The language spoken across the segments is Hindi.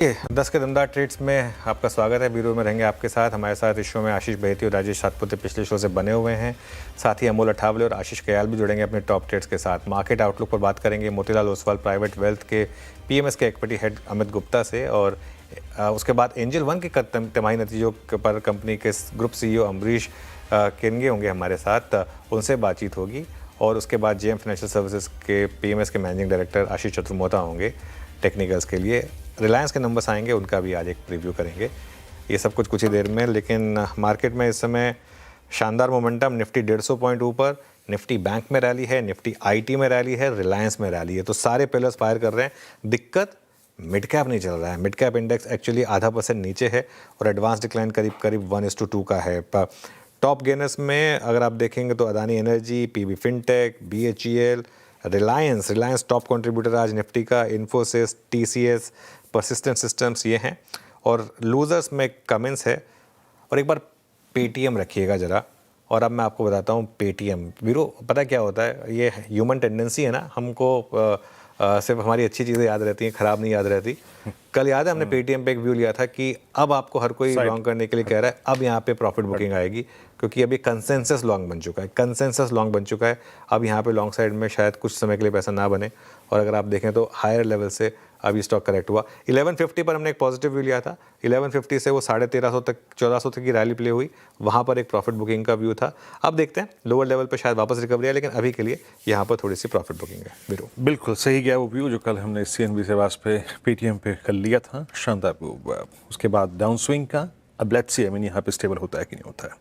ये 10 के दमदार ट्रेड्स में आपका स्वागत है। ब्यूरो में रहेंगे आपके साथ। हमारे साथ इस शो में आशीष बहेती और राजेश सातपुते पिछले शो से बने हुए हैं। साथ ही अमोल अठावले और आशीष कयाल भी जुड़ेंगे अपने टॉप ट्रेड्स के साथ। मार्केट आउटलुक पर बात करेंगे मोतीलाल ओसवाल प्राइवेट वेल्थ के पीएमएस के इक्विटी हेड अमित गुप्ता से, और उसके बाद एंजल वन के तिमाही नतीजों पर कंपनी के ग्रुप सीईओ अम्बरीश केनगे होंगे हमारे साथ, उनसे बातचीत होगी। और उसके बाद जेएम फाइनेंशियल सर्विसेज के पीएमएस के मैनेजिंग डायरेक्टर आशीष चतुर्मोता होंगे टेक्निकल्स के लिए। रिलायंस के नंबर्स आएंगे, उनका भी आज एक प्रीव्यू करेंगे। ये सब कुछ ही देर में। लेकिन मार्केट में इस समय शानदार मोमेंटम। निफ्टी 150 पॉइंट ऊपर, निफ्टी बैंक में रैली है, निफ्टी आईटी में रैली है, रिलायंस में रैली है। तो सारे पिलर्स फायर कर रहे हैं। दिक्कत मिड कैप नहीं चल रहा है। मिड कैप इंडेक्स एक्चुअली 0.5% नीचे है और एडवांस डिक्लाइन करीब 1:2 का है। टॉप गेनर्स में अगर आप देखेंगे तो Adani energy, PB fintech, BHEL, Reliance top contributor आज निफ्टी का, इन्फोसिस, टीसीएस, परसिस्टेंट सिस्टम्स ये हैं। और लूजर्स में कमिंस है। और एक बार पेटीएम रखिएगा ज़रा। और अब मैं आपको बताता हूँ पेटीएम वीरो, पता क्या होता है, ये ह्यूमन टेंडेंसी है ना, हमको सिर्फ हमारी अच्छी चीज़ें याद रहती हैं, ख़राब नहीं याद रहती। कल याद है हमने पेटीएम पे एक व्यू लिया था कि अब आपको हर कोई लॉन्ग करने के लिए कह रहा है, अब यहाँ पे प्रॉफिट बुकिंग आएगी, क्योंकि अभी कंसेंसस लॉन्ग बन चुका है। अब यहाँ पे लॉन्ग साइड में शायद कुछ समय के लिए पैसा ना बने। और अगर आप देखें तो हायर लेवल से अभी स्टॉक करेक्ट हुआ। 1150 पर हमने एक पॉजिटिव व्यू लिया था। 1150 से वो 1350 तक 1400 तक की रैली प्ले हुई, वहाँ पर एक प्रॉफिट बुकिंग का व्यू था। अब देखते हैं लोअर लेवल पर शायद वापस रिकवरी है, लेकिन अभी के लिए यहाँ पर थोड़ी सी प्रॉफिट बुकिंग है। वीरो बिल्कुल सही गया वो व्यू जो कल हमने सीएनबी से वास पे पेटीएम पे कल लिया था, शानदार व्यू। उसके बाद डाउन स्विंग का अब लेट्स सी यहाँ पे स्टेबल होता है कि नहीं होता है।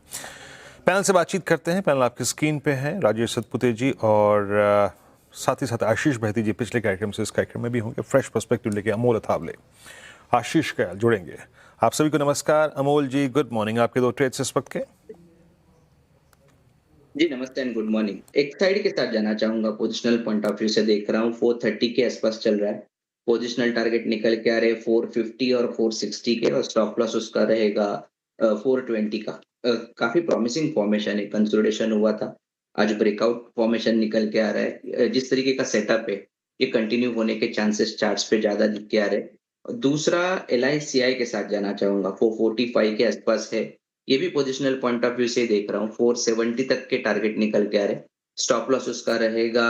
पैनल से बातचीत करते हैं। पैनल आपकी स्क्रीन पे है। राजेश सतपुते जी और साथ ही साथ आशीष बहेती जी पिछले कार्यक्रम से इस कार्यक्रम में भी होंगे। फ्रेश पर्सपेक्टिव लेके अमोल अठावले, आशीष कयाल जुड़ेंगे। आप सभी को नमस्कार। अमोल जी गुड मॉर्निंग। आपके दो ट्रेड्स इस वक्त के? जी नमस्ते एंड गुड मॉर्निंग। एक साइड के साथ जाना चाहूंगा। पोजिशनल पॉइंट ऑफ व्यू से देख रहा हूँ 430 के आसपास चल रहा है। पोजिशनल टारगेट निकल के आ रहे 450 और 460 के, और स्टॉप लॉस उसका रहेगा 420 का। काफी प्रॉमिसिंग फॉर्मेशन है, कंसोलिडेशन हुआ था, आज ब्रेकआउट फॉर्मेशन निकल के आ रहा है। जिस तरीके का सेटअप है ये कंटिन्यू होने के चांसेस चार्ट्स पे ज्यादा दिख के आ रहे हैं। और दूसरा LICI के साथ जाना चाहूंगा, 445 के आसपास है। ये भी पोजिशनल पॉइंट ऑफ व्यू से देख रहा हूँ, 470 तक के टारगेट निकल के आ रहे। स्टॉप लॉस उसका रहेगा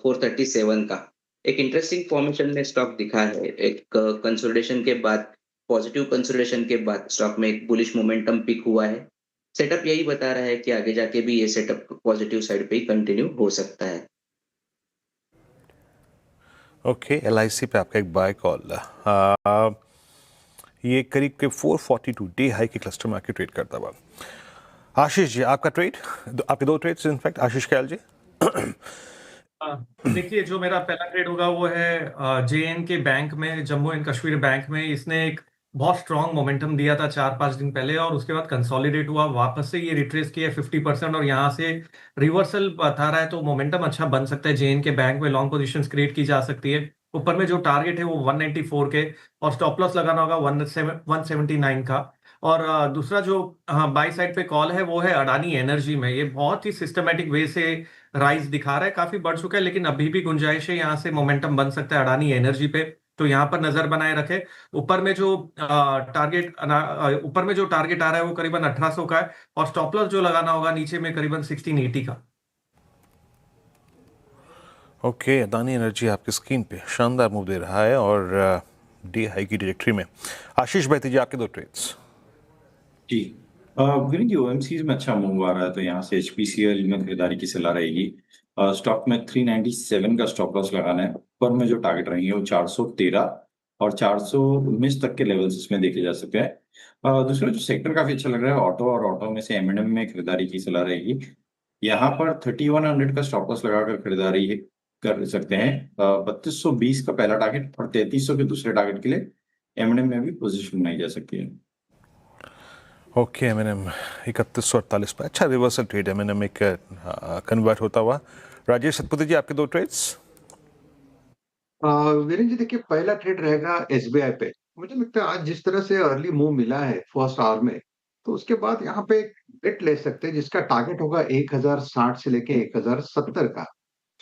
437 का। एक इंटरेस्टिंग फॉर्मेशन में स्टॉक दिखा है। एक कंसोलिडेशन के बाद, पॉजिटिव कंसोलिडेशन के बाद स्टॉक में एक बुलिश मोमेंटम पिक हुआ है। सेटअप यही बता रहा है कि आगे जाके भी ये सेटअप पॉजिटिव साइड पे ही कंटिन्यू हो सकता है। ओके, LIC पे आपका एक बाय कॉल। ये करीब के 442 डे हाई के क्लस्टर में आके ट्रेड करता हुआ। आशीष जी आपका ट्रेड, आपके दो ट्रेड्स इनफैक्ट। आशीष कयाल जी देखिए, जो मेरा पहला ट्रेड होगा वो है JNK बैंक में, जम्मू एंड कश्मीर बैंक में। इसने एक बहुत स्ट्रॉन्ग मोमेंटम दिया था 4-5 दिन पहले, और उसके बाद कंसोलिडेट हुआ, वापस से ये रिट्रेस किया 50% और यहाँ से रिवर्सल बता रहा है। तो मोमेंटम अच्छा बन सकता है। JNK बैंक में लॉन्ग पोजीशंस क्रिएट की जा सकती है। ऊपर में जो टारगेट है वो 194 के, और स्टॉप लॉस लगाना होगा 179 का। और दूसरा जो बाई साइड पे कॉल है वो है अडानी एनर्जी में। ये बहुत ही सिस्टमेटिक वे से राइज दिखा रहा है, काफी बढ़ चुका है, लेकिन अभी भी गुंजाइश है, यहाँ से मोमेंटम बन सकता है अडानी एनर्जी पे। तो यहाँ पर नजर बनाए रखे। ऊपर में जो टारगेट आ रहा है वो करीबन 1800 का है, और स्टॉप लॉस जो लगाना होगा नीचे में करीबन 1680 का। ओके, अदानी एनर्जी आपकी स्क्रीन पे शानदार मूव दे रहा है और डे हाई की डायरेक्टरी में। आशीष बहेती जी आपके दो ट्रेड्स। जी विनीत जी, OMCs में अच्छा मूव आ रहा है, तो यहाँ से HPCL में खरीदारी की सलाह रहेगी। स्टॉक में 397 का स्टॉप लॉस लगाना है। ऊपर में जो टारगेट रहेंगे वो 413 और 419 तक के लेवल्स इसमें देखे जा सकते हैं। दूसरा जो सेक्टर काफी अच्छा लग रहा है ऑटो, और ऑटो में से M&M में खरीदारी की सलाह रहेगी। यहाँ पर 3100 का स्टॉप लॉस लगाकर खरीदारी कर सकते हैं। 3220 का पहला टारगेट और 3300 के दूसरे टारगेट के लिए M&M में भी पोजीशन बनाई जा सकती है। ओके, M&M 3148 पे अच्छा रिवर्सल ट्रेड M&M एक कन्वर्ट होता हुआ। राजेश सतपुते जी आपके दो ट्रेड्स। वीरेंद्र जी, देखिए पहला ट्रेड रहेगा SBI पे। मुझे लगता है आज जिस तरह से अर्ली मूव मिला है फर्स्ट आवर में, तो उसके बाद यहाँ पे बेट ले सकते हैं जिसका टारगेट होगा 1060 से लेके 1070 का।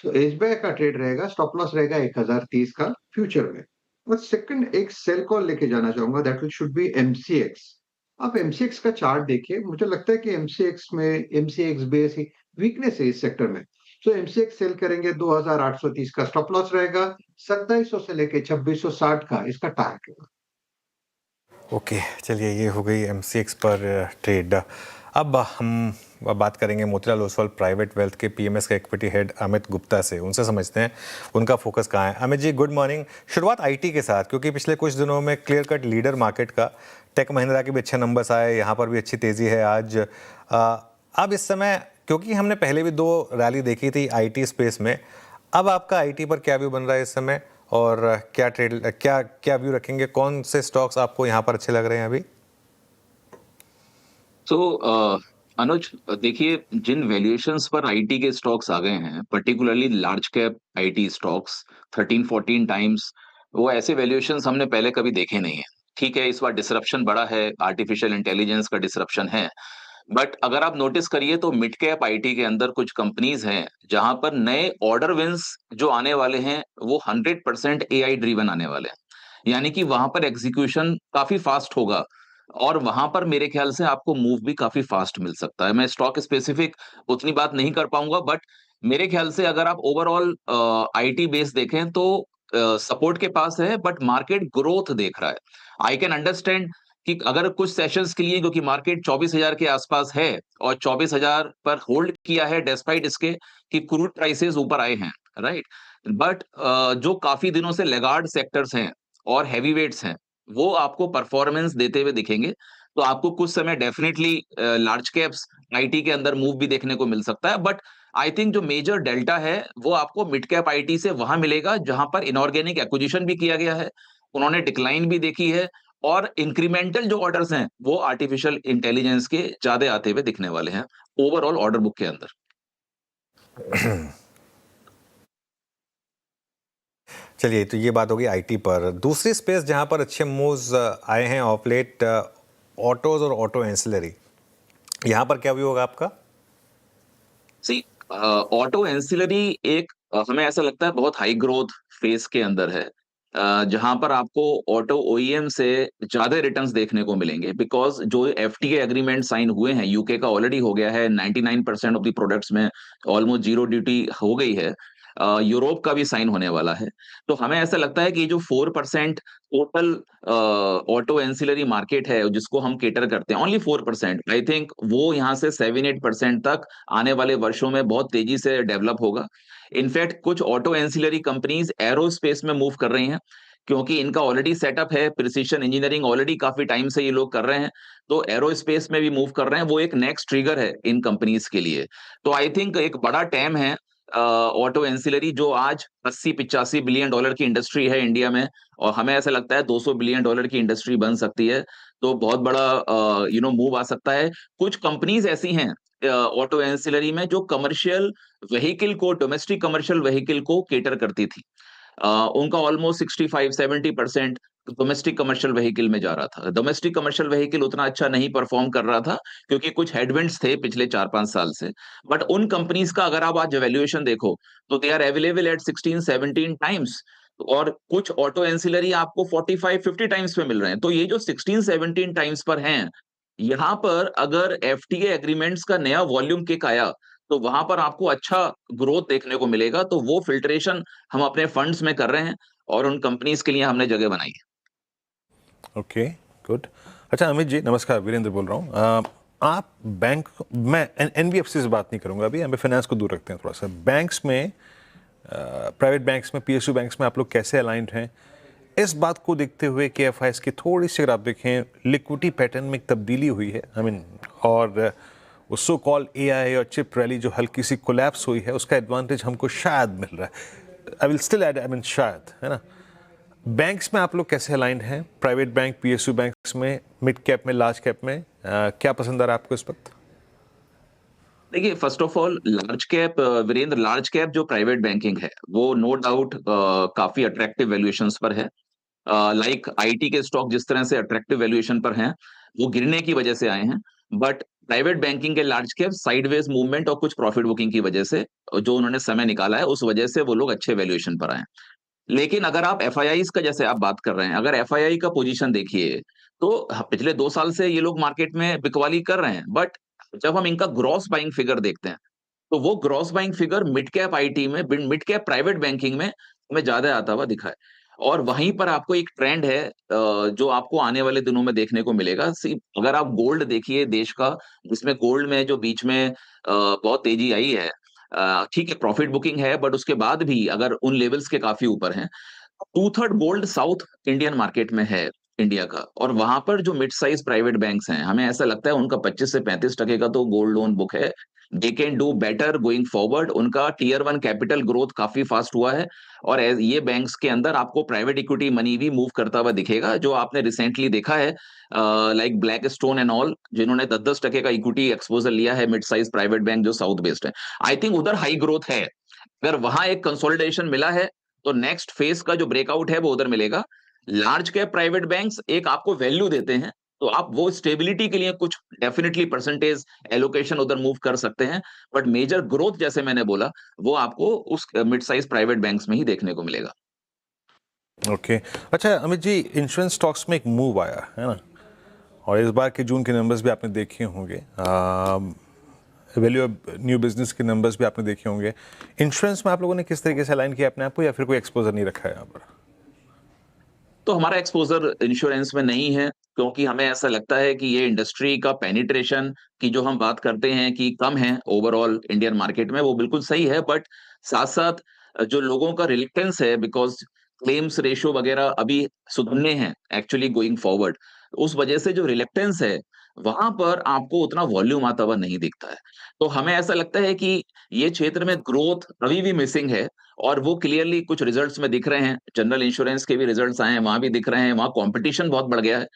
तो SBI का ट्रेड रहेगा, स्टॉप लॉस रहेगा 1030 का फ्यूचर में। और सेकंड एक सेल कॉल लेके जाना चाहूँगा that will should be MCX. आप एमसीएक्स का चार्ट देखिए, मुझे लगता है कि एमसीएक्स बेस ही वीकनेस है इस सेक्टर में। सो एमसीएक्स सेल करेंगे 2830 का स्टॉप लॉस रहेगा, 2700 से लेके 2660 का इसका टारगेट है। ओके, चलिए ये हो गई एमसीएक्स पर ट्रेड। अब हम बात करेंगे मोतीलाल ओसवाल प्राइवेट वेल्थ के पीएमएस के इक्विटी हेड अमित गुप्ता से। उनसे समझते हैं उनका फोकस कहाँ है। Amit ji, good morning. शुरुआत आईटी के साथ, क्योंकि पिछले कुछ दिनों में क्लियर कट लीडर मार्केट का टेक महिंद्रा के भी अच्छे नंबर्स आए, यहाँ पर भी अच्छी तेज़ी है आज। अब इस समय, क्योंकि हमने पहले भी 2 रैली देखी थी आईटी स्पेस में, अब आपका आईटी पर क्या व्यू बन रहा है इस समय, और क्या व्यू रखेंगे? कौन से स्टॉक्स आपको यहाँ पर अच्छे लग रहे हैं अभी? तो अनुज, देखिए, जिन वैल्यूएशंस पर आईटी के स्टॉक्स आ गए हैं, particularly large cap IT stocks 13-14 times, वो ऐसे वैल्यूएशंस हमने पहले कभी देखे नहीं है। ठीक है, इस बार डिसरप्शन बड़ा है, आर्टिफिशियल इंटेलिजेंस का डिसरप्शन है, बट अगर आप नोटिस करिए तो मिड कैप आईटी के अंदर कुछ कंपनीज हैं जहां पर नए ऑर्डर विंस जो आने वाले हैं वो 100% एआई ड्रिवन आने वाले हैं। यानी कि वहां पर एग्जीक्यूशन काफी फास्ट होगा और वहां पर मेरे ख्याल से आपको मूव भी काफी फास्ट मिल सकता है। मैं स्टॉक स्पेसिफिक उतनी बात नहीं कर पाऊंगा, बट मेरे ख्याल से अगर आप ओवरऑल आईटी बेस देखें तो सपोर्ट के पास है, बट मार्केट ग्रोथ देख रहा है। आई कैन अंडरस्टैंड कि अगर कुछ सेशंस के लिए, क्योंकि मार्केट 24,000 के आसपास है और 24,000 पर होल्ड किया है डिस्पाइट इसके कि क्रूड प्राइसेस ऊपर आए हैं, राइट? बट जो काफी दिनों से लेगार्ड सेक्टर्स हैं और हैवीवेट्स हैं, वो आपको परफॉर्मेंस देते हुए दिखेंगे। तो आपको कुछ समय डेफिनेटली लार्ज कैप्स आईटी के अंदर मूव भी देखने को मिल सकता है, बट आई थिंक जो मेजर डेल्टा है वो आपको मिड कैप आईटी से वहां मिलेगा जहां पर इनऑर्गेनिक एक्विजिशन भी किया गया है, उन्होंने डिक्लाइन भी देखी है, और इंक्रीमेंटल जो ऑर्डर्स हैं वो आर्टिफिशियल इंटेलिजेंस के ज्यादा आते हुए दिखने वाले हैं ओवरऑल ऑर्डर बुक के अंदर। चलिए, तो ये बात होगी आईटी पर। दूसरी स्पेस जहाँ पर अच्छे मूव्स आए हैं ऑफ लेट, ऑटोज और ऑटो एंसिलरी, यहाँ पर क्या व्यू होगा आपका? सी, ऑटो एंसिलरी एक हमें ऐसा लगता है बहुत हाई ग्रोथ फेज के अंदर है, जहां पर आपको ऑटो ओईएम से ज्यादा रिटर्न्स देखने को मिलेंगे, बिकॉज जो एफटीए एग्रीमेंट साइन हुए हैं, यूके का ऑलरेडी हो गया है, 99% ऑफ द प्रोडक्ट्स में ऑलमोस्ट जीरो ड्यूटी हो गई है, यूरोप का भी साइन होने वाला है। तो हमें ऐसा लगता है कि जो 4% टोटल ऑटो एंसिलरी मार्केट है जिसको हम केटर करते हैं, ओनली 4%, आई थिंक वो यहाँ से 7-8% तक आने वाले वर्षों में बहुत तेजी से डेवलप होगा। इनफैक्ट कुछ ऑटो एंसिलरी कंपनीज एरोस्पेस में मूव कर रही हैं, क्योंकि इनका ऑलरेडी सेटअप है, प्रिसिशन इंजीनियरिंग ऑलरेडी काफी टाइम से ये लोग कर रहे हैं, तो एरोस्पेस में भी मूव कर रहे हैं। वो एक नेक्स्ट ट्रिगर है इन कंपनीज के लिए। तो आई थिंक एक बड़ा टैम है ऑटो एंसिलरी, जो आज 80-85 बिलियन डॉलर की इंडस्ट्री है इंडिया में, और हमें ऐसा लगता है 200 बिलियन डॉलर की इंडस्ट्री बन सकती है। तो बहुत बड़ा मूव आ सकता है। कुछ कंपनीज ऐसी हैं ऑटो एंसिलरी में जो कमर्शियल व्हीकल को, डोमेस्टिक कमर्शियल व्हीकल को केटर करती थी। उनका ऑलमोस्ट 65-70% डोमेस्टिक कमर्शियल व्हीकल में जा रहा था। डोमेस्टिक कमर्शियल व्हीकल उतना अच्छा नहीं परफॉर्म कर रहा था क्योंकि कुछ हेडविंड्स थे पिछले 4-5 साल से। बट उन कंपनीज का अगर आप आज वैल्यूएशन देखो तो they are available at 16-17 times, और कुछ ऑटो एंसिलरी आपको 45-50 टाइम्स पे मिल रहे हैं। तो ये जो 16-17 टाइम्स पर हैं, यहाँ पर अगर एफटीए एग्रीमेंट्स का नया वॉल्यूम किक आया तो वहां पर आपको अच्छा ग्रोथ देखने को मिलेगा। तो वो फिल्ट्रेशन हम अपने फंड्स में कर रहे हैं और उन कंपनीज के लिए हमने जगह बनाई है। Okay, good. अच्छा अमित जी, नमस्कार, वीरेंद्र बोल रहा हूँ। आप बैंक, मैं एनबीएफसी से बात नहीं करूँगा अभी, हमें फाइनेंस को दूर रखते हैं थोड़ा सा। बैंक्स में, प्राइवेट बैंक्स में, पीएसयू बैंक्स में आप लोग कैसे अलाइंड हैं इस बात को देखते हुए कि एफआईएस की थोड़ी सी, अगर आप देखें, लिक्विडिटी पैटर्न में एक तब्दीली हुई है, आई मीन, और वो सो कॉल एआई और चिप रैली जो हल्की सी कोलैप्स हुई है, उसका एडवांटेज हमको शायद मिल रहा है। I will still add, I mean शायद, है ना। बैंक्स में आप लोग कैसे अलाइंड हैं? प्राइवेट बैंक, पीएसयू बैंक्स में, मिड कैप में, लार्ज कैप में, क्या पसंद आ रहा है आपको इस वक्त? देखिए, first of all large cap, Virendra, large cap जो प्राइवेट बैंकिंग है वो नो डाउट काफी अट्रैक्टिव वैल्यूएशंस पर है। लाइक आईटी के स्टॉक जिस तरह से अट्रैक्टिव वैल्यूएशन पर हैं, वो गिरने की वजह से आए हैं, बट प्राइवेट बैंकिंग के लार्ज कैप साइडवेज मूवमेंट और कुछ प्रॉफिट बुकिंग की वजह से, जो उन्होंने समय निकाला है, उस वजह से वो लोग अच्छे वैल्यूएशन पर आए हैं। लेकिन अगर आप एफआईआईज का जैसे आप बात कर रहे हैं, अगर एफआईआई का पोजीशन देखिए तो पिछले 2 साल से ये लोग मार्केट में बिकवाली कर रहे हैं, बट जब हम इनका ग्रॉस बाइंग फिगर देखते हैं तो वो gross buying figure mid cap IT में, मिड कैप प्राइवेट बैंकिंग में हमें ज्यादा आता हुआ दिखा है। और वहीं पर आपको एक ट्रेंड है जो आपको आने वाले दिनों में देखने को मिलेगा। अगर आप गोल्ड देखिए देश का, जिसमें गोल्ड में जो बीच में बहुत तेजी आई है, ठीक है प्रॉफिट बुकिंग है, बट उसके बाद भी अगर उन लेवल्स के काफी ऊपर हैं, 2/3 गोल्ड साउथ इंडियन मार्केट में है इंडिया का। और वहां पर जो मिड साइज प्राइवेट बैंक्स हैं, हमें ऐसा लगता है उनका 25 से 35% का तो गोल्ड लोन बुक है। They can do better going forward. उनका टियर 1 कैपिटल ग्रोथ काफी फास्ट हुआ है। और ये बैंक्स के अंदर आपको प्राइवेट इक्विटी मनी भी मूव करता हुआ दिखेगा, जो आपने रिसेंटली देखा है like black stone and all, जिन्होंने 10-10% का इक्विटी एक्सपोजर लिया है मिड साइज प्राइवेट बैंक जो साउथ बेस्ड है। आई थिंक उधर हाई ग्रोथ है। अगर वहां एक कंसोलिडेशन मिला है तो नेक्स्ट फेज का जो ब्रेकआउट है वो उधर मिलेगा। लार्ज कैप प्राइवेट बैंक्स एक आपको वैल्यू देते हैं, तो आप वो स्टेबिलिटी के लिए कुछ डेफिनेटली परसेंटेज एलोकेशन उधर मूव कर सकते हैं, बट मेजर ग्रोथ जैसे मैंने बोला वो आपको उस मिड साइज प्राइवेट बैंक्स में ही देखने को मिलेगा। ओके अच्छा अमित जी, इंश्योरेंस स्टॉक्स में एक मूव आया है ना, और इस बार के जून के नंबर्स भी आपने देखे होंगे, वैल्यू ऑफ न्यू बिजनेस के नंबर्स भी आपने देखे होंगे। इंश्योरेंस में आप लोगों ने किस तरीके से अलाइन किया अपने आप को, या फिर कोई एक्सपोजर नहीं रखा है यहाँ पर? तो हमारा एक्सपोजर इंश्योरेंस में नहीं है, क्योंकि हमें ऐसा लगता है कि ये इंडस्ट्री का पेनिट्रेशन की जो हम बात करते हैं कि कम है ओवरऑल इंडियन मार्केट में, वो बिल्कुल सही है। बट साथ साथ जो लोगों का रिलेक्टेंस है, बिकॉज क्लेम्स रेशियो वगैरह अभी सुधरने हैं एक्चुअली गोइंग फॉरवर्ड, उस वजह से जो रिलेक्टेंस है वहां पर आपको उतना वॉल्यूम आता हुआ नहीं दिखता है। तो हमें ऐसा लगता है कि ये क्षेत्र में ग्रोथ अभी भी मिसिंग है, और वो क्लियरली कुछ रिजल्ट्स में दिख रहे हैं। जनरल इंश्योरेंस के भी रिजल्ट्स आए हैं, वहां भी दिख रहे हैं। वहां कंपटीशन बहुत बढ़ गया है,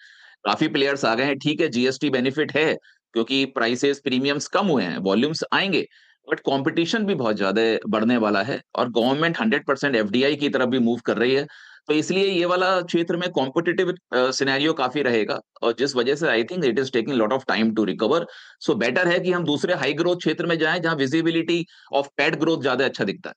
काफी प्लेयर्स आ गए हैं। ठीक है जीएसटी बेनिफिट है, क्योंकि प्राइसेस प्रीमियम्स कम हुए हैं, वॉल्यूम्स आएंगे, बट कंपटीशन भी बहुत ज्यादा बढ़ने वाला है। और गवर्नमेंट 100% एफडीआई की तरफ भी मूव कर रही है। तो इसलिए ये वाला क्षेत्र में कॉम्पिटिटिव सिनेरियो काफी रहेगा, और जिस वजह से I think it is taking lot of time to recover. So better है कि हम दूसरे हाई ग्रोथ क्षेत्र में जाएं, जहां विजिबिलिटी ऑफ पेड ग्रोथ ज्यादा अच्छा दिखता है।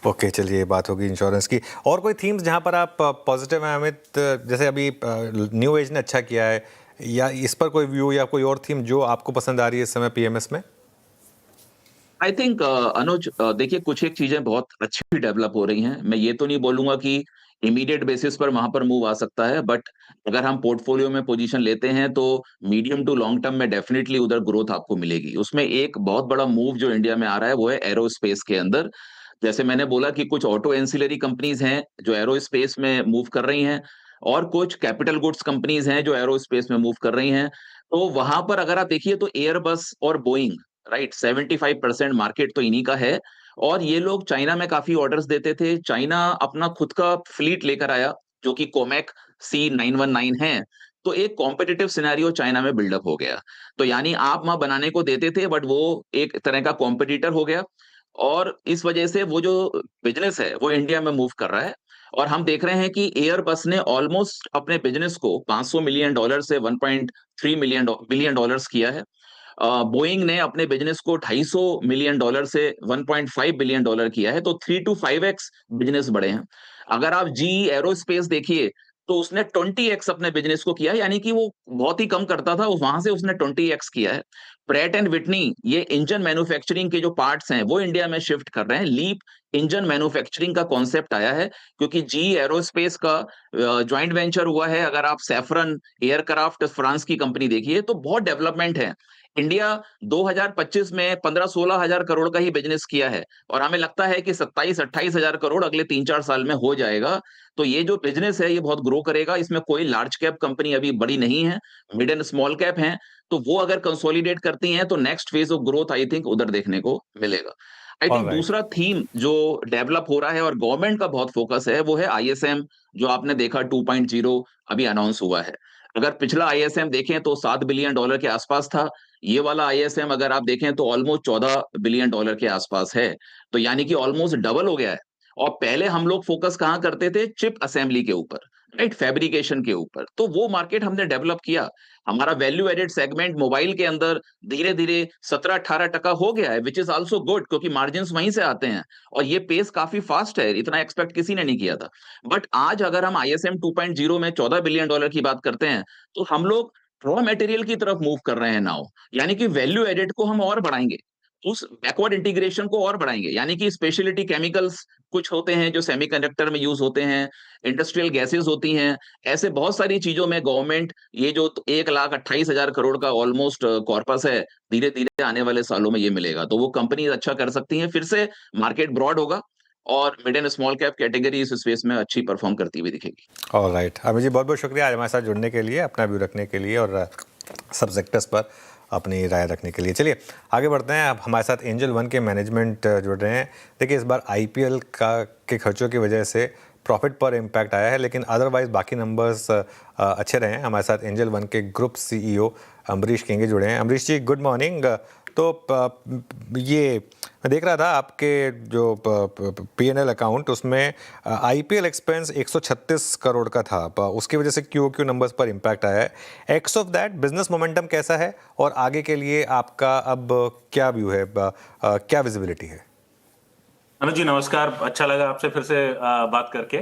ओके चलिए, बात होगी इंश्योरेंस की। और कोई थीम्स जहां पर आप पॉजिटिव हैं अमित, जैसे अभी न्यू एज ने अच्छा किया है, या इस पर कोई व्यू या कोई और थीम जो आपको पसंद आ रही है इस समय पीएमएस में? आई थिंक अनुज, देखिए कुछ एक चीजें बहुत अच्छी डेवलप हो रही हैं। मैं ये तो नहीं बोलूंगा कि इमीडिएट बेसिस पर वहां पर मूव आ सकता है, बट अगर हम पोर्टफोलियो में पोजीशन लेते हैं तो मीडियम टू लॉन्ग टर्म में डेफिनेटली उधर ग्रोथ आपको मिलेगी। उसमें एक बहुत बड़ा मूव जो इंडिया में आ रहा है वो है एरोस्पेस के अंदर। जैसे मैंने बोला कि कुछ ऑटो एंसिलरी कंपनीज हैं जो एरोस्पेस में मूव कर रही हैं, और कुछ कैपिटल गुड्स कंपनीज हैं जो एरोस्पेस में मूव कर रही हैं। तो वहां पर अगर आप देखिए तो एयरबस और बोइंग, राइट, 75% मार्केट तो इन्हीं का है। और ये लोग चाइना में काफी ऑर्डर्स देते थे। चाइना अपना खुद का फ्लीट लेकर आया, जो कि कोमैक C919 है। तो एक कॉम्पिटिटिव सिनेरियो चाइना में बिल्डअप हो गया। तो यानी आप वहां बनाने को देते थे, बट वो एक तरह का कॉम्पिटिटर हो गया। और इस वजह से वो जो बिजनेस है वो इंडिया में मूव कर रहा है। और हम देख रहे हैं कि एयरबस ने ऑलमोस्ट अपने बिजनेस को $500 मिलियन से 1.3 बिलियन डॉलर्स किया है। बोइंग ने अपने बिजनेस को $250 मिलियन से 1.5 बिलियन डॉलर किया है। तो 3 to 5x बिजनेस बढ़े हैं। अगर आप जी एरोस्पेस देखिए तो उसने 20x अपने बिजनेस को किया है, यानी कि वो बहुत ही कम करता था, वहां से उसने 20x किया है। प्रेट एंड विटनी, ये इंजन मैन्युफैक्चरिंग के जो पार्ट्स हैं वो इंडिया में शिफ्ट कर रहे हैं। लीप इंजन मैन्युफैक्चरिंग का कॉन्सेप्ट आया है, क्योंकि जी एरोस्पेस का ज्वाइंट वेंचर हुआ है। अगर आप सैफरन एयरक्राफ्ट फ्रांस की कंपनी देखिए तो बहुत डेवलपमेंट है। इंडिया 2025 में 15-16 हजार करोड़ का ही बिजनेस किया है, और हमें लगता है कि 27-28 हजार करोड़ अगले 3-4 साल में हो जाएगा। तो ये जो बिजनेस है ये बहुत ग्रो करेगा। इसमें कोई लार्ज कैप कंपनी अभी बड़ी नहीं है, मिड एंड स्मॉल कैप हैं। तो वो अगर कंसोलिडेट करती हैं तो next phase of growth I think उधर देखने को मिलेगा। I think alright. दूसरा थीम जो डेवलप हो रहा है और गवर्नमेंट का बहुत फोकस है वो है आईएसएम, जो आपने देखा 2.0 अभी अनाउंस हुआ है। अगर पिछला आईएसएम देखें तो $7 बिलियन के आसपास था। ये वाला आईएसएम अगर आप देखें तो ऑलमोस्ट $14 बिलियन के आसपास है। तो यानी कि ऑलमोस्ट डबल हो गया है। और पहले हम लोग फोकस कहाँ करते थे? चिप असेंबली के ऊपर। राइट, फैब्रिकेशन के ऊपर। तो वो मार्केट हमने डेवलप किया। हमारा वैल्यू एडेड सेगमेंट मोबाइल के अंदर धीरे-धीरे 17-18% हो गया है, व्हिच इज़ आल्सो गुड, क्योंकि मार्जिन्स वहीं से आते हैं और ये पेस काफ़ी फास्ट है, इतना एक्सपेक्ट किसी ने नहीं किया था। बट आज अगर हम आईएसएम 2.0 में $14 बिलियन की बात करते हैं, तो हम लोग रॉ मटेरियल की तरफ मूव कर रहे हैं नाउ। यानी कि वैल्यू एडेड को हम और बढ़ाएँगे। उस बैकवर्ड इंटीग्रेशन को और बढ़ाएँगे, यानी कि स्पेशलिटी केमिकल्स कुछ होते हैं जो सेमीकंडक्टर में यूज़ होते हैं, इंडस्ट्रियल गैसेज़ होती हैं, ऐसे बहुत सारी चीज़ों में गवर्नमेंट ये जो 1,28,000 करोड़ का ऑलमोस्ट कॉर्पस है, धीरे-धीरे आने वाले सालों में ये मिलेगा। तो वो कंपनीज़ अच्छा कर सकती हैं, फिर से मार्केट ब्रॉड होगा और mid and small cap category इस स्पेस में अच्छी परफ़ॉर्म करती हुई दिखेगी। ऑलराइट, अमित जी बहुत-बहुत शुक्रिया आज हमारे साथ जुड़ने के लिए, अपना व्यू रखने के लिए और सब सेक्टर्स पर अपनी राय रखने के लिए। चलिए आगे बढ़ते हैं। अब हमारे साथ एंजल वन के मैनेजमेंट जुड़ रहे हैं। देखिए इस बार आईपीएल के खर्चों की वजह से प्रॉफिट पर इम्पैक्ट आया है, लेकिन अदरवाइज बाकी नंबर्स अच्छे रहे हैं। हमारे साथ एंजल वन के ग्रुप सीईओ अम्बरीश केंगे जुड़े हैं। अम्बरीश जी गुड मॉर्निंग। तो ये मैं देख रहा था आपके जो पीएनएल अकाउंट, उसमें आईपीएल एक्सपेंस 136 करोड़ का था, उसकी वजह से क्यूओक्यू नंबर्स पर इम्पैक्ट आया है। X of that business momentum कैसा है और आगे के लिए आपका अब क्या व्यू है, क्या विजिबिलिटी है? अनुज जी नमस्कार, अच्छा लगा आपसे फिर से बात करके।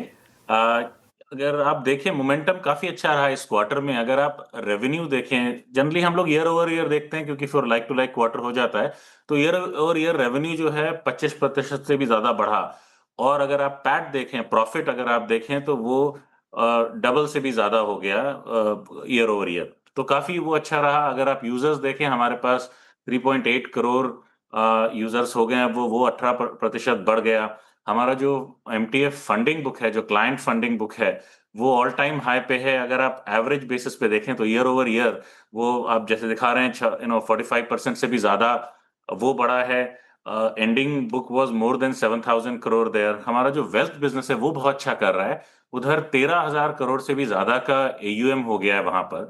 अगर आप देखें मोमेंटम काफी अच्छा रहा इस क्वार्टर में। अगर आप रेवेन्यू देखें, जनरली हम लोग ईयर ओवर ईयर देखते हैं क्योंकि फिर लाइक टू लाइक क्वार्टर हो जाता है, तो ईयर ओवर ईयर रेवेन्यू जो है 25% से भी ज्यादा बढ़ा। और अगर आप पैट देखें, प्रॉफिट अगर आप देखें तो वो डबल से भी ज्यादा हो गया ईयर ओवर ईयर। तो काफी वो अच्छा रहा। अगर आप यूजर्स देखें, हमारे पास 3.8 करोड़ यूजर्स हो गए हैं, वो 18% बढ़ गया। हमारा जो एमटीएफ फंडिंग बुक है, जो क्लाइंट फंडिंग बुक है, वो ऑल टाइम हाई पे है। अगर आप एवरेज बेसिस पे देखें तो ईयर ओवर ईयर वो आप जैसे दिखा रहे हैं 45% से भी ज्यादा वो बढ़ा है। Ending book was more than 7,000 crore there. हमारा जो वेल्थ बिजनेस है वो बहुत अच्छा कर रहा है। उधर 13,000 करोड़ से भी ज्यादा का एयूएम हो गया है वहां पर।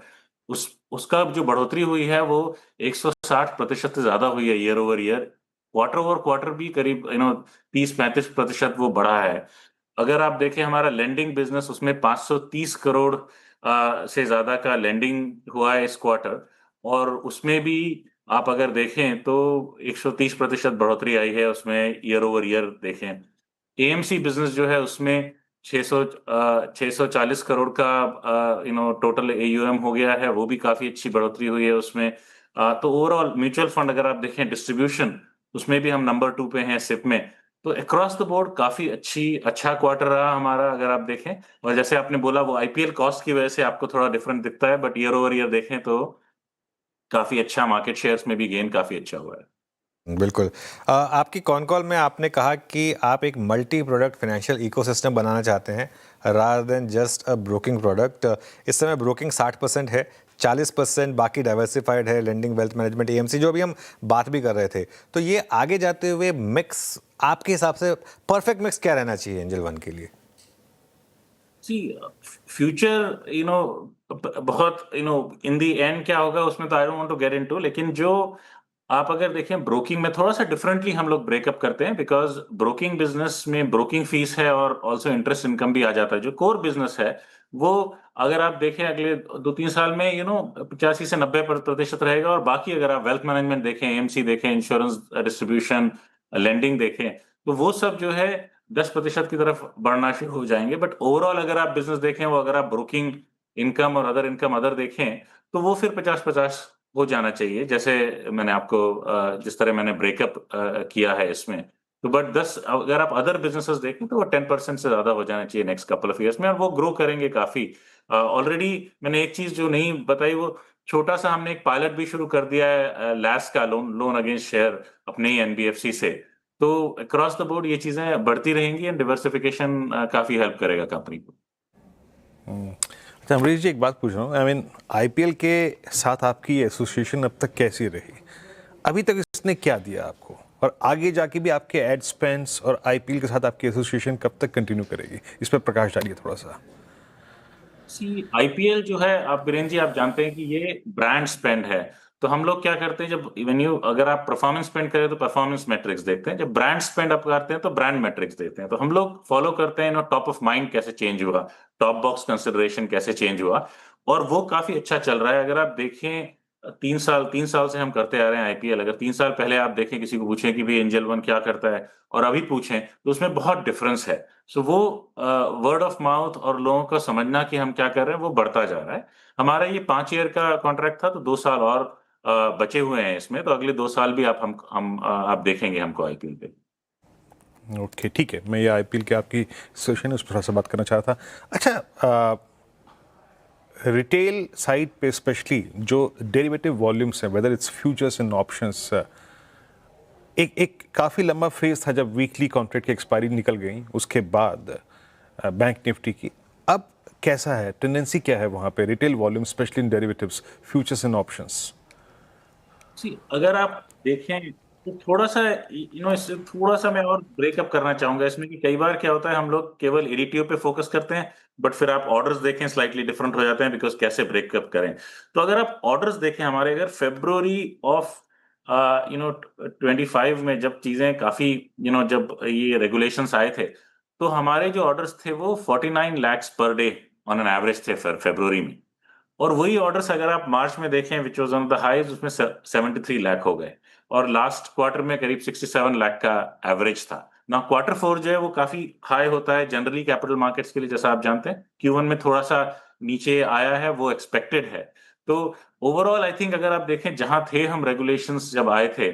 उसका जो बढ़ोतरी हुई है वो 160% से ज्यादा हुई है year over year. Quarter over quarter भी करीब 30-35% वो बढ़ा है। अगर आप देखें हमारा लेंडिंग बिजनेस, उसमें 530 करोड़ से ज्यादा का लेंडिंग हुआ है इस क्वार्टर। और उसमें भी आप अगर देखें तो 130% बढ़ोतरी आई है उसमें ईयर ओवर ईयर देखें। एएमसी बिजनेस जो है उसमें 640 करोड़ का टोटल एयूएम हो गया है, वो भी काफी अच्छी बढ़ोतरी हुई है उसमें। तो ओवरऑल म्यूचुअल फंड अगर आप देखें, डिस्ट्रीब्यूशन, उसमें भी हम नंबर 2 पे हैं सिप में। तो अक्रॉस द बोर्ड काफी अच्छा क्वार्टर रहा हमारा अगर आप देखें। और जैसे आपने बोला वो आईपीएल कॉस्ट की वजह से आपको थोड़ा डिफरेंट दिखता है, बट ईयर ओवर ईयर देखें तो काफी अच्छा मार्केट शेयर्स में भी गेन काफी अच्छा हुआ है। बिल्कुल। आपकी कॉन कॉल में आपने कहा कि आप एक मल्टी प्रोडक्ट फाइनेंशियल इकोसिस्टम बनाना चाहते हैं rather than just a broking product. इस समय ब्रोकिंग 60% है, 40% बाकी डाइवर्सिफाइड है, लेंडिंग, वेल्थ मैनेजमेंट, एएमसी, जो भी हम बात भी कर रहे थे। तो ये आगे जाते हुए मिक्स आपके हिसाब से परफेक्ट मिक्स क्या रहना चाहिए एंजल वन के लिए? फ्यूचर बहुत इन दी एंड क्या होगा उसमें तो I don't want to get into. लेकिन जो आप अगर देखें ब्रोकिंग में थोड़ा सा डिफरेंटली हम लोग ब्रेकअप करते हैं, बिकॉज ब्रोकिंग बिजनेस में ब्रोकिंग फीस है और ऑल्सो इंटरेस्ट इनकम भी आ जाता है। जो कोर बिजनेस है वो अगर आप देखें अगले 2-3 साल में 85 से 90% रहेगा। और बाकी अगर आप वेल्थ मैनेजमेंट देखें, एएमसी देखें, इंश्योरेंस डिस्ट्रीब्यूशन, लेंडिंग देखें, तो वो सब जो है 10% की तरफ बढ़ना शुरू हो जाएंगे। बट ओवरऑल अगर आप बिजनेस देखें, वो अगर आप ब्रोकिंग इनकम और अदर इनकम अदर देखें, तो वो फिर 50-50 हो जाना चाहिए, जैसे मैंने आपको जिस तरह मैंने ब्रेकअप किया है इसमें। तो बट 10 अगर आप अदर बिजनेसेस देखें तो वो 10% से ज्यादा हो जाना चाहिए नेक्स्ट कपल ऑफ ईयर्स में, और वो ग्रो करेंगे काफी। ऑलरेडी मैंने एक चीज जो नहीं बताई, वो छोटा सा हमने एक पायलट भी शुरू कर दिया है लैस का, लोन अगेंस्ट शेयर, अपने ही एनबीएफसी से। तो अक्रॉस द बोर्ड ये चीजें बढ़ती रहेंगी एंड डिवर्सिफिकेशन काफी हेल्प करेगा कंपनी को। अच्छा अमरीश जी, एक बात पूछ रहा हूँ, आई मीन आईपीएल के साथ आपकी एसोसिएशन अब तक कैसी रही? अभी तक इसने क्या दिया आपको, और आगे जाके भी आपके एड स्पेंड्स और आईपीएल के साथ आपकी एसोसिएशन कब तक कंटिन्यू करेगी? इस पर प्रकाश डालिए थोड़ा सा। आईपीएल जो है, आप बीरेन जी आप जानते हैं कि ये ब्रांड स्पेंड है। तो तो हम लोग क्या करते हैं, जब अगर आप परफॉर्मेंस स्पेंड करें तो परफॉर्मेंस मैट्रिक्स देखते हैं, जब ब्रांड स्पेंड आप करते हैं तो ब्रांड मैट्रिक्स देखते हैं। तो हम लोग फॉलो करते हैं टॉप ऑफ माइंड कैसे चेंज हुआ, टॉप बॉक्स कंसिडरेशन कैसे चेंज हुआ, और वो काफी अच्छा चल रहा है। अगर आप देखें 3 साल से हम करते आ रहे हैं आईपीएल। अगर 3 साल पहले आप देखें, किसी को पूछें कि भाई एंजल वन क्या करता है, और अभी पूछें तो उसमें बहुत डिफरेंस है। सो वो वर्ड ऑफ माउथ और लोगों का समझना कि हम क्या कर रहे हैं वो बढ़ता जा रहा है। हमारा ये 5 ईयर का कॉन्ट्रैक्ट था, तो 2 साल और बचे हुए हैं इसमें, तो अगले 2 साल भी आप देखेंगे हमको आईपीएल पे। ओके, ठीक है। मैं ये आईपीएल के आपकी सेशन उस पर थोड़ा सा बात करना चाह रहा था। अच्छा, रिटेल साइड पे स्पेशली जो डेरिवेटिव वॉल्यूम्स हैं, whether it's futures and options, एक काफ़ी लंबा फेज था जब वीकली कॉन्ट्रैक्ट की एक्सपायरी निकल गई, उसके बाद बैंक निफ्टी की। अब कैसा है, टेंडेंसी क्या है वहाँ पे retail volume, specially in derivatives, futures and options? अगर आप देखें तो थोड़ा सा इससे थोड़ा सा मैं और ब्रेकअप करना चाहूंगा इसमें, कि कई बार क्या होता है हम लोग केवल एडीटीओ पे फोकस करते हैं, बट फिर आप ऑर्डर्स देखें स्लाइटली डिफरेंट हो जाते हैं, बिकॉज कैसे ब्रेकअप करें। तो अगर आप ऑर्डर्स देखें हमारे, अगर February ऑफ 25 में जब चीजें काफी जब ये रेगुलेशंस आए थे, तो हमारे जो ऑर्डर्स थे वो 49 lakhs per day on an average थे फरवरी में। और वही ऑर्डर्स अगर आप मार्च में देखें, which was on the highs, उसमें 73 लाख हो गए, और लास्ट क्वार्टर में करीब 67 लाख का एवरेज था ना। Q4 जो है वो काफी हाई होता है जनरली कैपिटल मार्केट्स के लिए, जैसा आप जानते हैं। Q1 में थोड़ा सा नीचे आया है, वो एक्सपेक्टेड है। तो ओवरऑल आई थिंक अगर आप देखें जहां थे हम रेगुलेशंस जब आए थे,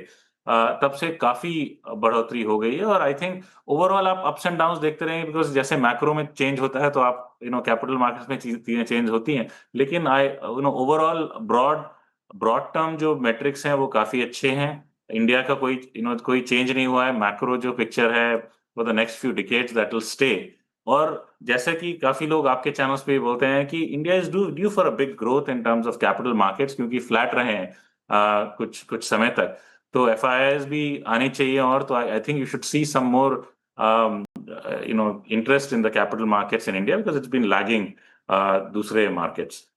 तब से काफी बढ़ोतरी हो गई है। और आई थिंक ओवरऑल आप अप्स एंड डाउन्स देखते रहेंगे, बिकॉज जैसे मैक्रो में चेंज होता है तो आप कैपिटल मार्केट्स में चीजें चेंज होती हैं, लेकिन ओवरऑल ब्रॉड टर्म जो मेट्रिक्स हैं वो काफी अच्छे हैं। इंडिया का कोई चेंज नहीं हुआ है। मैक्रो जो पिक्चर है for the next few decades that will stay. और जैसा कि काफी लोग आपके चैनल्स पे बोलते हैं कि India is due for a big growth in terms of capital markets, क्योंकि फ्लैट रहे हैं कुछ समय तक, तो एफआईआईज भी आनी चाहिए। और तो I think you should see some more interest in the capital markets in India, because it's been lagging दूसरे मार्केट्स।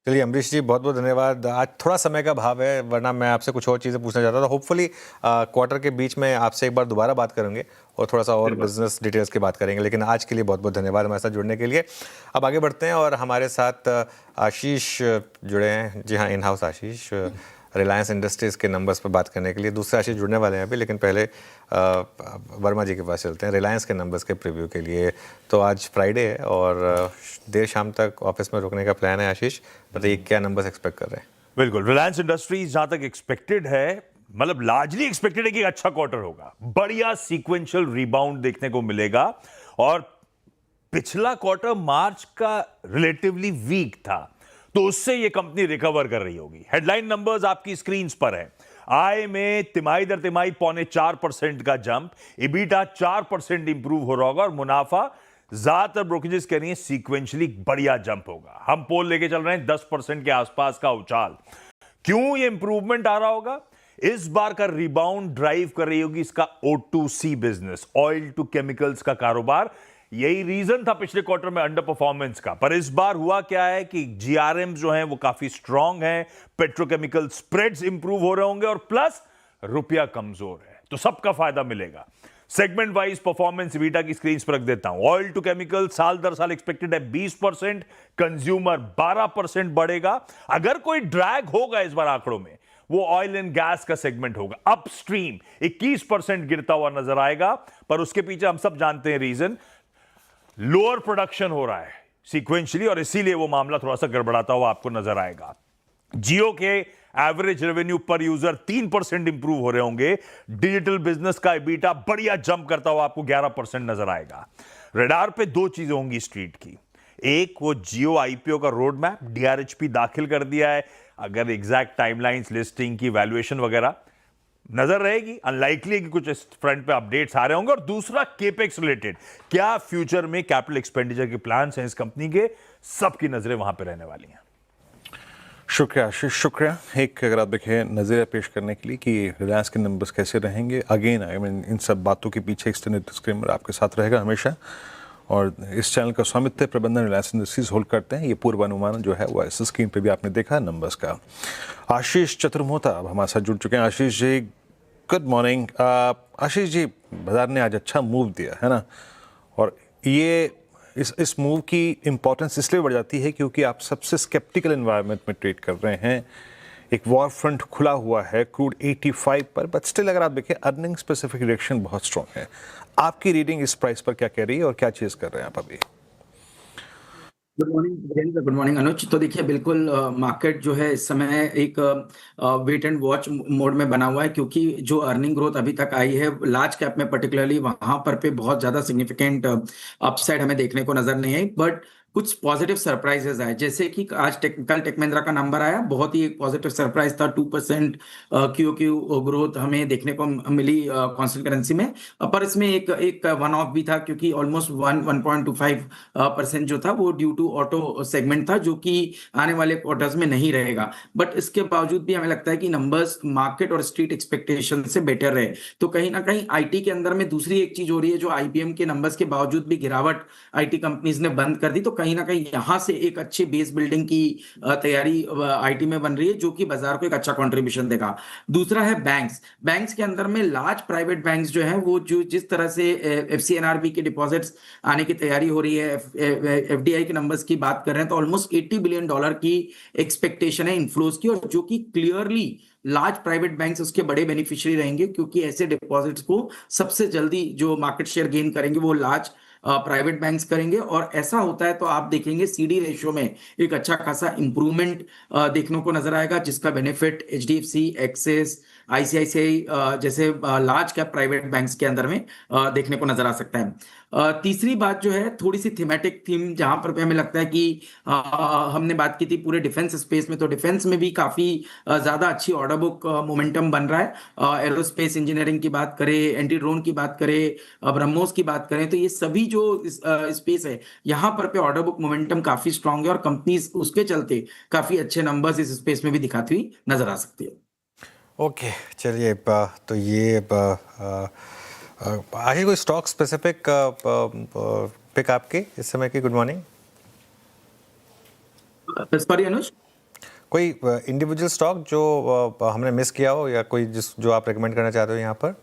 चलिए अमरीश जी, बहुत बहुत धन्यवाद। आज थोड़ा समय का भाव है, वरना मैं आपसे कुछ और चीज़ें पूछना चाहता था। होपफुली क्वार्टर के बीच में आपसे एक बार दोबारा बात करेंगे और थोड़ा सा और बिजनेस डिटेल्स की बात करेंगे, लेकिन आज के लिए बहुत बहुत धन्यवाद हमारे साथ जुड़ने के लिए। अब आगे बढ़ते हैं और हमारे साथ आशीष जुड़े हैं। जी हाँ, in house Ashish, Reliance industries के नंबर्स पर बात करने के लिए। दूसरे आशीष जुड़ने वाले हैं अभी, लेकिन पहले वर्मा जी के पास चलते हैं रिलायंस के नंबर्स के प्रीव्यू के लिए। तो आज फ्राइडे है और देर शाम तक ऑफिस में रुकने का प्लान है। आशीष बताइए, क्या नंबर्स एक्सपेक्ट कर रहे हैं? बिल्कुल, रिलायंस इंडस्ट्रीज जहां तक एक्सपेक्टेड है, मतलब लार्जली एक्सपेक्टेड है कि अच्छा क्वार्टर होगा, बढ़िया सीक्वेंशियल रिबाउंड देखने को मिलेगा। और पिछला क्वार्टर मार्च का रिलेटिवली वीक था, तो उससे ये कंपनी रिकवर कर रही होगी। हेडलाइन नंबर्स आपकी स्क्रीन पर है। आय में तिमाही दर तिमाही 4.25% का जंप, इबीटा 4% इंप्रूव हो रहा होगा, और मुनाफा ज्यादातर ब्रोकरेजेस कह रही है सीक्वेंशियली बढ़िया जंप होगा। हम पोल लेके चल रहे हैं 10% के आसपास का उछाल। क्यों ये इंप्रूवमेंट आ रहा होगा? इस बार का रिबाउंड ड्राइव कर रही होगी इसका O2C business, oil to chemicals का कारोबार। यही रीजन था पिछले क्वार्टर में अंडर परफॉर्मेंस का, पर इस बार हुआ क्या है कि GRM जो है वो काफी स्ट्रांग है, पेट्रोकेमिकल स्प्रेड्स इंप्रूव हो रहे होंगे, और प्लस रुपया कमजोर है, तो सबका फायदा मिलेगा। सेगमेंट वाइज परफॉर्मेंस इबीटा की स्क्रीन पर रख देता हूं। ऑयल टू केमिकल साल दर साल एक्सपेक्टेड है 20%, कंज्यूमर 12% बढ़ेगा। अगर कोई ड्रैग होगा इस बार आंकड़ों में, वो ऑयल एंड गैस का सेगमेंट होगा। अपस्ट्रीम 21% गिरता हुआ नजर आएगा, पर उसके पीछे हम सब जानते हैं रीजन, लोअर प्रोडक्शन हो रहा है सीक्वेंशियली, और इसीलिए वो मामला थोड़ा सा गड़बड़ाता हुआ आपको नजर आएगा। जियो के एवरेज रेवेन्यू पर यूजर 3% इंप्रूव हो रहे होंगे। डिजिटल बिजनेस का इबीटा बढ़िया जंप करता हुआ आपको 11% नजर आएगा। रडार पे 2 चीजें होंगी स्ट्रीट की। एक, वो जियो आईपीओ का रोड मैप, DRHP दाखिल कर दिया है। अगर एग्जैक्ट टाइमलाइंस, लिस्टिंग की वैल्यूएशन वगैरह नजर रहेगी, अनलाइकली कि कुछ इस फ्रंट पे अपडेट्स आ रहे होंगे। और दूसरा, केपेक्स रिलेटेड, क्या फ्यूचर में कैपिटल एक्सपेंडिचर के प्लान्स हैं इस कंपनी के, सबकी नजरें वहां पे रहने वाली हैं। शुक्रिया आशीष, शुक्रिया। एक अगर आप देखें नज़रिया पेश करने के लिए कि रिलायंस के नंबर्स कैसे रहेंगे, अगेन आई मीन इन सब बातों के पीछे एक्सटेंडेड डिस्क्लेमर आपके साथ रहेगा हमेशा। और इस चैनल का स्वामित्व प्रबंधन रिलायंस इंडस्ट्रीज होल्ड करते हैं। ये पूर्वानुमान जो है वो इस स्क्रीन पे भी आपने देखा नंबर्स का। आशीष चतुर्मोहता अब हमारे साथ जुड़ चुके हैं। Ashish ji good morning. आशीष जी, बाजार ने आज अच्छा मूव दिया है ना, और ये इस मूव की इम्पोर्टेंस इसलिए बढ़ जाती है क्योंकि आप सबसे स्केप्टिकल एनवायरनमेंट में ट्रेड कर रहे हैं। एक वॉर फ्रंट खुला हुआ है क्रूड 85 पर, बट स्टिल अगर आप देखें अर्निंग स्पेसिफिक रिएक्शन बहुत स्ट्रॉन्ग है। आपकी रीडिंग इस प्राइस पर क्या कह रही है और क्या चीज कर रहे हैं आप अभी? Good morning Virendra, good morning Anuj. तो देखिए बिल्कुल मार्केट जो है इस समय एक वेट एंड वॉच मोड में बना हुआ है, क्योंकि जो अर्निंग ग्रोथ अभी तक आई है लार्ज कैप में पर्टिकुलरली वहां पर पे बहुत ज्यादा सिग्निफिकेंट अपसाइड हमें देखने को नजर नहीं आई, बट कुछ पॉजिटिव सरप्राइजेस आए। जैसे कि आज कल टेक महिंद्रा का नंबर आया, बहुत ही एक पॉजिटिव सरप्राइज था। 2% क्यूक्यू ग्रोथ हमें देखने को मिली कांस्टेंट करेंसी में, पर इसमें एक वन ऑफ भी था, क्योंकि ऑलमोस्ट 1.25% जो था वो ड्यू टू ऑटो सेगमेंट था, जो कि आने वाले क्वार्टर्स में नहीं रहेगा। बट इसके बावजूद भी हमें लगता है कि नंबर्स मार्केट और स्ट्रीट एक्सपेक्टेशन से बेटर रहे। तो कहीं ना कहीं आईटी के अंदर में दूसरी एक चीज हो रही है, जो आईबीएम के नंबर्स के बावजूद भी गिरावट आईटी कंपनीज ने बंद कर दी, तो कहीं ना कहीं यहां से एक अच्छी बेस बिल्डिंग की तैयारी आईटी में बन रही है, जो कि बाजार को एक अच्छा कंट्रीब्यूशन देगा। दूसरा है बैंक्स के अंदर में लार्ज प्राइवेट बैंक्स जो है वो जो जिस तरह से एफसीएनआरबी के डिपॉजिट्स आने की तैयारी हो रही है, एफडीआई के नंबर्स की बात कर रहे हैं तो ऑलमोस्ट $80 बिलियन की एक्सपेक्टेशन है इनफ्लोज की, और जो कि क्लियरली लार्ज प्राइवेट बैंक्स उसके बड़े बेनिफिशियरी रहेंगे, क्योंकि ऐसे डिपॉजिट्स को सबसे जल्दी जो मार्केट शेयर गेन करेंगे वो लार्ज प्राइवेट बैंक्स करेंगे। और ऐसा होता है तो आप देखेंगे सीडी रेशियो में एक अच्छा खासा इंप्रूवमेंट देखने को नजर आएगा, जिसका बेनिफिट एचडीएफसी, एक्सिस, आईसीआईसीआई जैसे लार्ज कैप प्राइवेट बैंक्स के अंदर में देखने को नजर आ सकता है। तीसरी बात जो है थोड़ी सी थीमेटिक थीम, जहां पर हमें लगता है कि हमने बात की थी पूरे डिफेंस स्पेस में, तो डिफेंस में भी काफी ज्यादा अच्छी ऑर्डर बुक मोमेंटम बन रहा है। एरोस्पेस इंजीनियरिंग की बात करें, एंटी ड्रोन की बात करें, ब्रह्मोस की बात करें, तो ये सभी जो स्पेस है यहाँ पर ऑर्डर बुक मोमेंटम काफी स्ट्रांग है, और कंपनीज उसके चलते काफी अच्छे नंबर्स इस स्पेस में भी दिखाती हुई नजर आ सकती है। ओके, चलिए तो ये आशीष कोई स्टॉक स्पेसिफिक पिक आपके इस समय की? Good morning. सॉरी अनुज, कोई इंडिविजुअल स्टॉक जो हमने मिस किया हो, या कोई जो आप रेकमेंड करना चाहते हो यहाँ पर?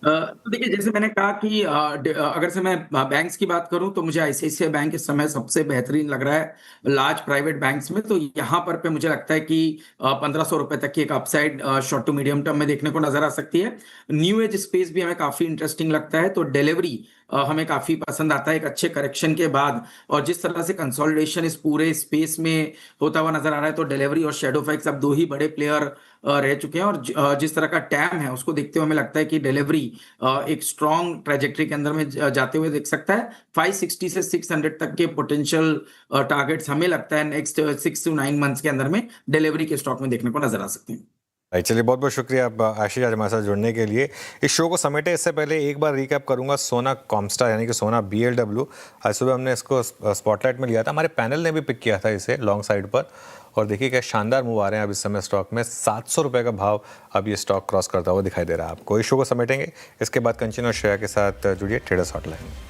तो देखिए जैसे मैंने कहा कि अगर से मैं बैंक्स की बात करूं तो मुझे आईसीआईसीआई बैंक इस समय सबसे बेहतरीन लग रहा है लार्ज प्राइवेट बैंक्स में। तो यहाँ पर पे मुझे लगता है कि 1500 रुपए तक की एक upside short to medium term में देखने को नजर आ सकती है। न्यू एज स्पेस भी हमें काफी इंटरेस्टिंग लगता है, तो डिलीवरी हमें काफी पसंद आता है एक अच्छे करेक्शन के बाद, और जिस तरह से कंसोलिडेशन इस पूरे स्पेस में होता हुआ नजर आ रहा है, तो डिलीवरी और शैडोफैक्स अब दो ही बड़े प्लेयर रह चुके हैं। और जिस तरह का टैम है उसको देखते हुए हमें लगता है कि डिलीवरी एक स्ट्रॉन्ग ट्रेजेक्टरी के अंदर में जाते हुए देख सकता है। 560 से 600 तक के पोटेंशियल टारगेट्स हमें लगता है नेक्स्ट 6 to 9 मंथ्स के अंदर में डिलीवरी के स्टॉक में देखने को नजर आ सकते हैं। भाई चलिए, बहुत बहुत शुक्रिया आशीष आज हमारे साथ जुड़ने के लिए। इस शो को समेटे इससे पहले एक बार रिकैप करूंगा सोना कॉमस्टार यानी कि सोना BLW। आज सुबह हमने इसको स्पॉटलाइट में लिया था, हमारे पैनल ने भी पिक किया था इसे लॉन्ग साइड पर, और देखिए क्या शानदार मूव आ रहे हैं अब इस समय स्टॉक में। 700 रुपये का भाव अब ये स्टॉक क्रॉस करता हुआ दिखाई दे रहा है आपको। इस शो को समेटेंगे, इसके बाद कंचन और श्रेया के साथ जुड़िए ट्रेडर्स हॉटलाइन।